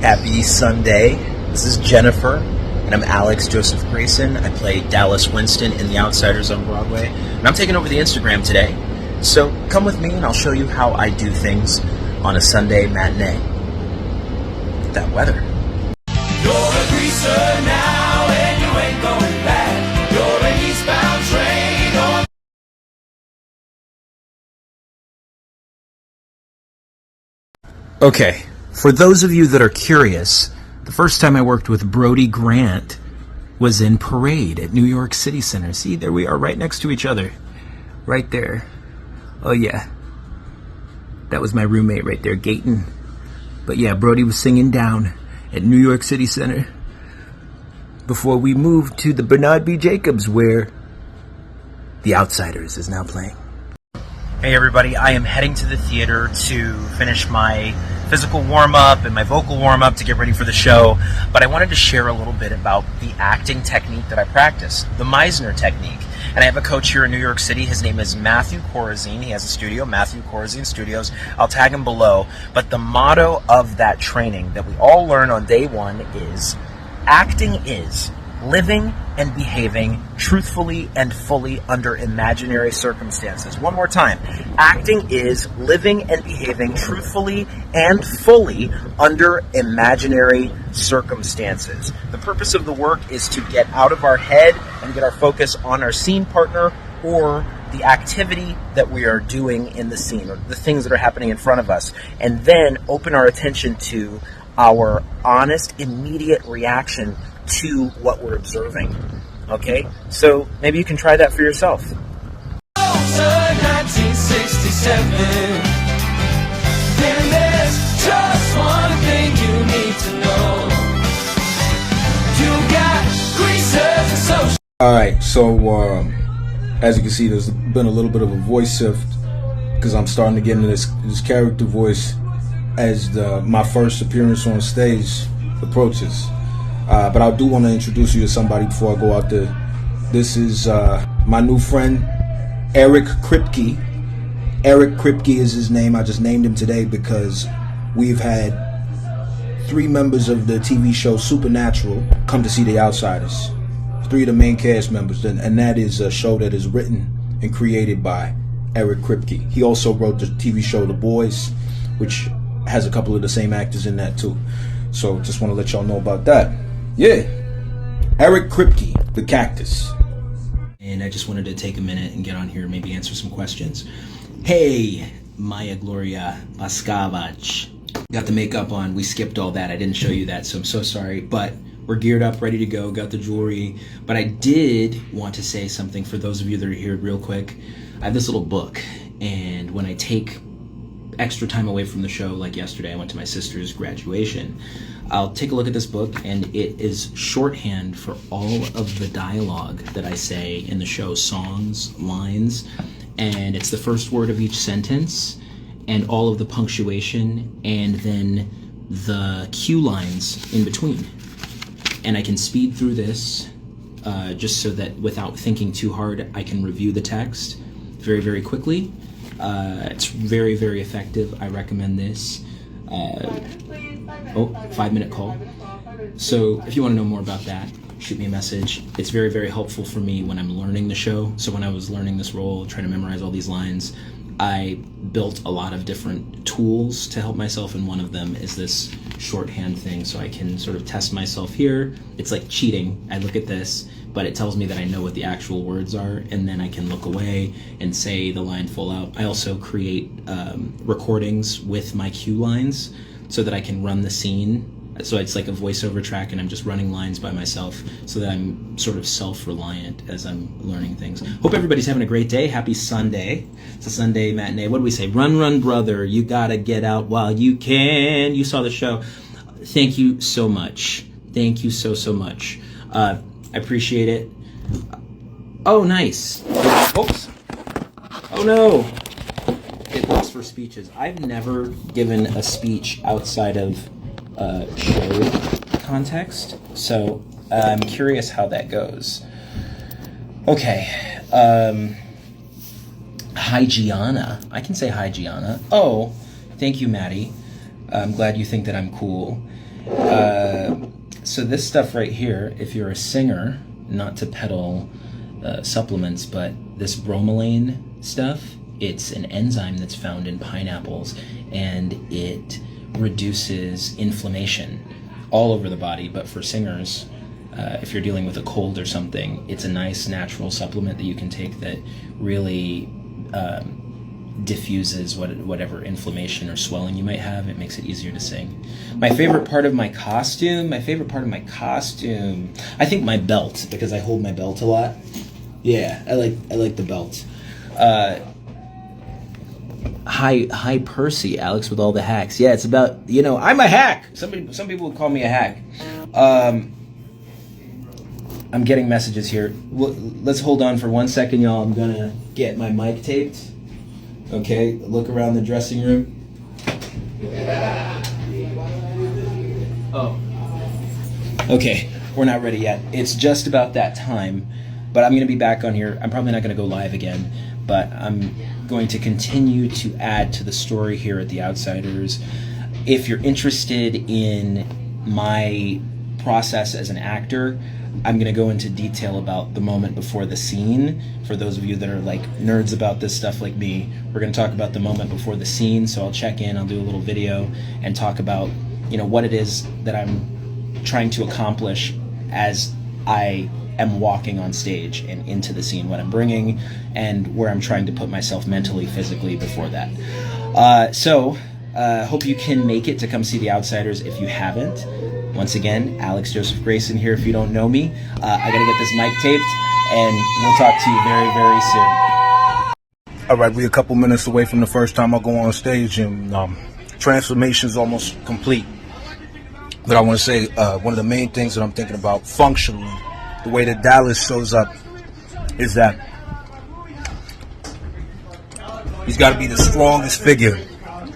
Happy Sunday. This is Jennifer, and I'm Alex Joseph Grayson. I play Dallas Winston in The Outsiders on Broadway, and I'm taking over the Instagram today. So come with me, and I'll show you how I do things on a Sunday matinee. That weather. You're a greaser now, and you ain't going back. You're an eastbound train on. Okay, for those of you that are curious, the first time I worked with Brody Grant was in Parade at New York City Center. See, there we are, right next to each other. Right there. Oh yeah. That was my roommate right there, Gayton. But yeah, Brody was singing down at New York City Center before we moved to the Bernard B. Jacobs, where The Outsiders is now playing. Hey everybody, I am heading to the theater to finish my physical warm-up and my vocal warm-up to get ready for the show, but I wanted to share a little bit about the acting technique that I practice, the Meisner technique. And I have a coach here in New York City. His name is Matthew Corazine. He has a studio, Matthew Corazine Studios. I'll tag him below. But the motto of that training that we all learn on day one is, acting is living and behaving truthfully and fully under imaginary circumstances. One more time. Acting is living and behaving truthfully and fully under imaginary circumstances. The purpose of the work is to get out of our head and get our focus on our scene partner or the activity that we are doing in the scene, or the things that are happening in front of us, and then open our attention to our honest, immediate reaction to what we're observing. Okay? So maybe you can try that for yourself. 1967. Then there's just one thing you need to know. You got greasers and social. Alright, so as you can see, there's been a little bit of a voice shift because I'm starting to get into this character voice as my first appearance on stage approaches. But I do want to introduce you to somebody before I go out there. This is my new friend, Eric Kripke. Eric Kripke is his name. I just named him today because we've had 3 members of the TV show Supernatural come to see The Outsiders. 3 of the main cast members, and that is a show that is written and created by Eric Kripke. He also wrote the TV show The Boys, which has a couple of the same actors in that too. So just want to let y'all know about that. Yeah, Eric Kripke, the Cactus. And I just wanted to take a minute and get on here and maybe answer some questions. Hey, Maya Gloria Paskavach. Got the makeup on. We skipped all that. I didn't show you that, so I'm so sorry. But we're geared up, ready to go, got the jewelry. But I did want to say something for those of you that are here real quick. I have this little book, and when I take extra time away from the show, like yesterday I went to my sister's graduation, I'll take a look at this book, and it is shorthand for all of the dialogue that I say in the show, songs, lines, and it's the first word of each sentence and all of the punctuation and then the cue lines in between. And I can speed through this just so that without thinking too hard I can review the text very, very quickly. It's very, very effective. I recommend this. 5-minute call. So if you want to know more about that, shoot me a message. It's very, very helpful for me when I'm learning the show. So when I was learning this role, trying to memorize all these lines, I built a lot of different tools to help myself, and one of them is this shorthand thing, so I can sort of test myself here. It's like cheating. I look at this, but it tells me that I know what the actual words are, and then I can look away and say the line full out. I also create recordings with my cue lines so that I can run the scene. So it's like a voiceover track, and I'm just running lines by myself so that I'm sort of self-reliant as I'm learning things. Hope everybody's having a great day. Happy Sunday. It's a Sunday matinee. What do we say? Run, run, brother. You gotta get out while you can. You saw the show. Thank you so much. Thank you so, so much. I appreciate it. Oh, nice. Oops. Oh, no. It looks for speeches. I've never given a speech outside of show context, so I'm curious how that goes. Okay, hi Gianna. I can say hi Gianna. Oh, thank you, Maddie. I'm glad you think that I'm cool. So this stuff right here, if you're a singer, not to peddle supplements, but this bromelain stuff, it's an enzyme that's found in pineapples, and it reduces inflammation all over the body. But for singers, if you're dealing with a cold or something, it's a nice natural supplement that you can take that really diffuses whatever inflammation or swelling you might have. It makes it easier to sing. My favorite part of my costume, I think my belt, because I hold my belt a lot. Yeah, I like the belt. Hi Percy, Alex with all the hacks. Yeah, it's about, I'm a hack. Some people would call me a hack. I'm getting messages here. Let's hold on for 1 second, y'all. I'm gonna get my mic taped. Okay, look around the dressing room. Oh. Okay, we're not ready yet. It's just about that time, but I'm going to be back on here. I'm probably not going to go live again, but I'm going to continue to add to the story here at The Outsiders. If you're interested in my process as an actor, I'm going to go into detail about the moment before the scene. For those of you that are like nerds about this stuff like me, we're going to talk about the moment before the scene. So I'll check in, I'll do a little video and talk about, what it is that I'm trying to accomplish as I am walking on stage and into the scene, what I'm bringing and where I'm trying to put myself mentally, physically before that. So hope you can make it to come see The Outsiders if you haven't. Once again, Alex Joseph Grayson here. If you don't know me, I gotta get this mic taped, and we'll talk to you very, very soon. All right, we're a couple minutes away from the first time I go on stage, and transformation is almost complete. But I want to say one of the main things that I'm thinking about functionally, the way that Dallas shows up, is that he's got to be the strongest figure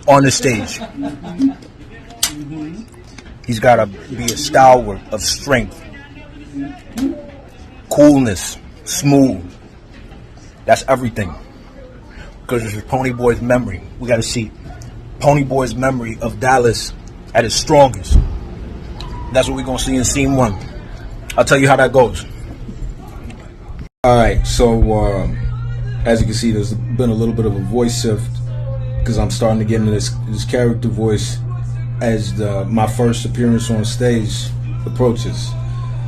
on the stage. He's got to be a stalwart of strength, coolness, smooth. That's everything. Because this is Pony Boy's memory. We got to see Pony Boy's memory of Dallas at its strongest. That's what we're going to see in scene 1. I'll tell you how that goes. All right, so as you can see, there's been a little bit of a voice shift because I'm starting to get into this character voice as my first appearance on stage approaches.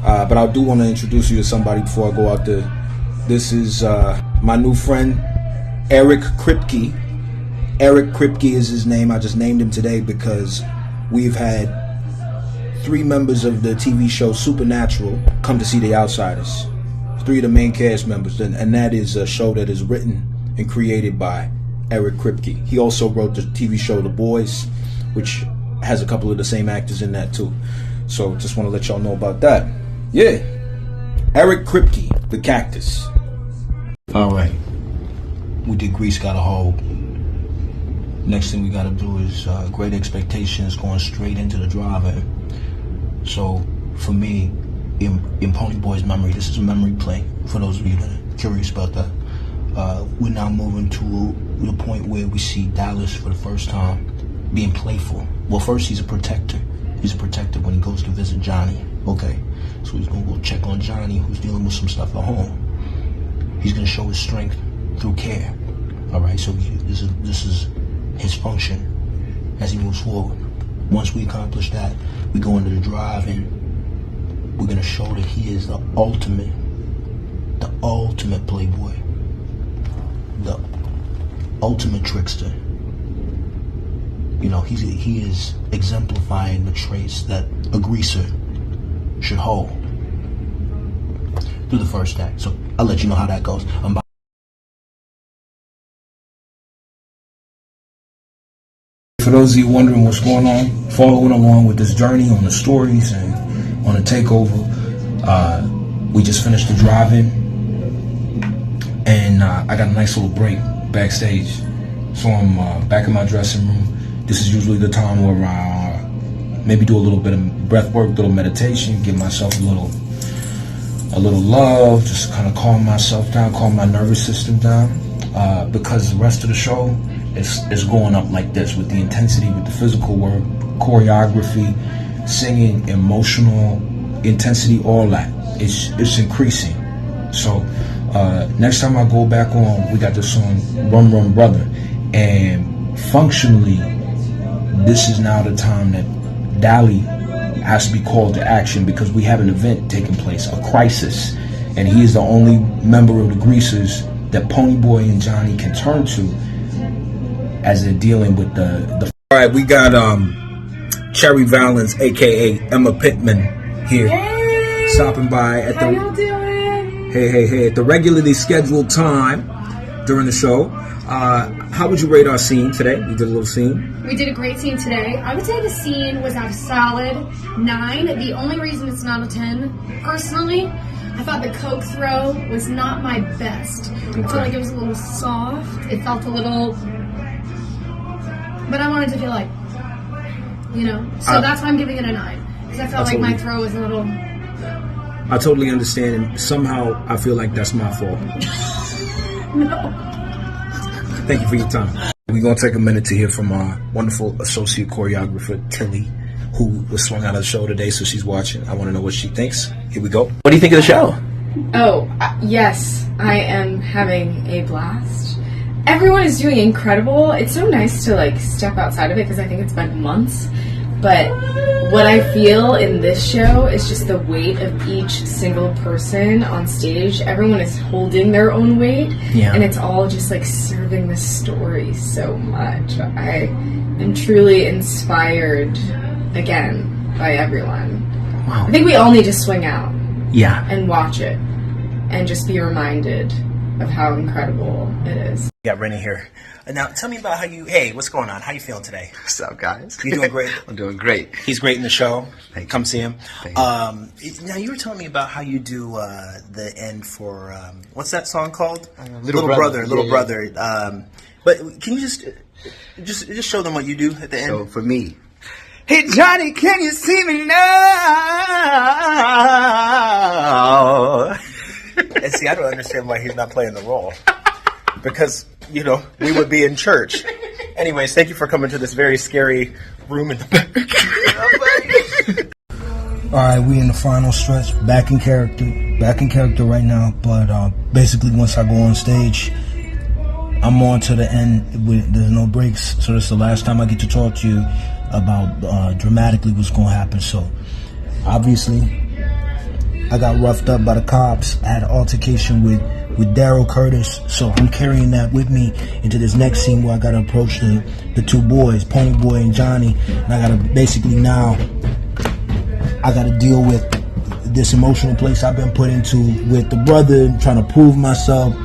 But I do want to introduce you to somebody before I go out there. This is my new friend, Eric Kripke. Eric Kripke is his name. I just named him today because we've had 3 members of the TV show Supernatural come to see The Outsiders. 3 of the main cast members, and that is a show that is written and created by Eric Kripke. He also wrote the TV show The Boys, which has a couple of the same actors in that too. So just want to let y'all know about that. Yeah, Eric Kripke, the Cactus. All right, we did Grease Got a Hold. Next thing we got to do is Great Expectations, going straight into the drive-in. So for me, in Pony Boy's memory, this is a memory play for those of you that are curious about that. We're now moving to the point where we see Dallas for the first time being playful. Well, first he's a protector. He's a protector when he goes to visit Johnny. Okay, so he's going to go check on Johnny, who's dealing with some stuff at home. He's going to show his strength through care. All right, so this is his function as he moves forward. Once we accomplish that, we go into the drive, and we're going to show that he is the ultimate playboy, the ultimate trickster. He is exemplifying the traits that a greaser should hold through the first act. So I'll let you know how that goes. For those of you wondering what's going on, following along with this journey on the stories and on the takeover, we just finished the drive-in, and I got a nice little break backstage. So I'm back in my dressing room. This is usually the time where I maybe do a little bit of breath work, a little meditation, give myself a little love, just kind of calm myself down, calm my nervous system down, because the rest of the show is going up like this, with the intensity, with the physical work, choreography, singing, emotional intensity, all that. It's increasing. So next time I go back on, we got the song Run Run Brother, and functionally this is now the time that Dally has to be called to action, because we have an event taking place, a crisis, and he is the only member of the Greasers that Ponyboy and Johnny can turn to as they're dealing with the. All right, we got Cherry Valens, aka Emma Pittman, here, stopping by at How y'all doing? Hey, at the regularly scheduled time during the show. How would you rate our scene today? We did a little scene. We did a great scene today. I would say the scene was a solid 9. The only reason it's not a 10, personally, I thought the Coke throw was not my best. I felt like it was a little soft. It felt a little... But I wanted to feel like, So that's why I'm giving it a 9. Because I felt like my throw was a little... I totally understand, and somehow I feel like that's my fault. No. Thank you for your time. We're going to take a minute to hear from our wonderful associate choreographer, Tilly, who was swung out of the show today, so she's watching. I want to know what she thinks. Here we go. What do you think of the show? Oh, yes, I am having a blast. Everyone is doing incredible. It's so nice to step outside of it, because I think it's been months. But what I feel in this show is just the weight of each single person on stage. Everyone is holding their own weight, and it's all just serving the story so much. I am truly inspired again by everyone. Wow. I think we all need to swing out And watch it and just be reminded of how incredible it is. We got Rennie here. Now, tell me about hey, what's going on? How you feeling today? What's up, guys? You doing great? I'm doing great. He's great in the show. Thank Come you. see him. Thank Now, you were telling me about how you do the end for, what's that song called? Little Brother. Little Yeah, Brother. But can you just show them what you do at the end? So for me, hey Johnny, can you see me now? And see, I don't understand why he's not playing the role. Because, we would be in church. Anyways, thank you for coming to this very scary room in the back. All right, we in the final stretch, back in character right now. But basically, once I go on stage, I'm on to the end. There's no breaks, so this is the last time I get to talk to you about dramatically what's going to happen. So, obviously, I got roughed up by the cops. I had an altercation with Daryl Curtis, so I'm carrying that with me into this next scene where I got to approach the two boys, Ponyboy and Johnny, and I got to basically now, I got to deal with this emotional place I've been put into with the brother, trying to prove myself,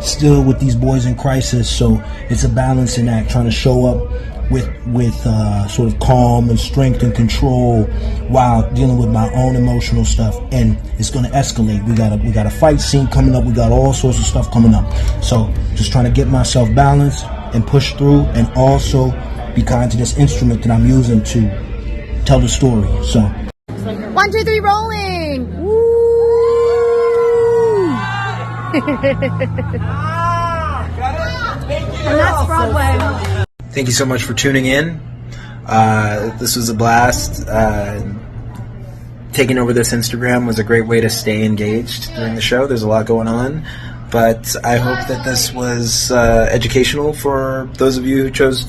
still with these boys in crisis. So it's a balancing act, trying to show up with sort of calm and strength and control while dealing with my own emotional stuff, and it's going to escalate. We got a fight scene coming up. We got all sorts of stuff coming up. So just trying to get myself balanced and push through, and also be kind to this instrument that I'm using to tell the story. So 1, 2, 3, rolling. Woo! And that's Broadway. Thank you so much for tuning in. This was a blast. Taking over this Instagram was a great way to stay engaged during the show. There's a lot going on. But I hope that this was educational for those of you who chose to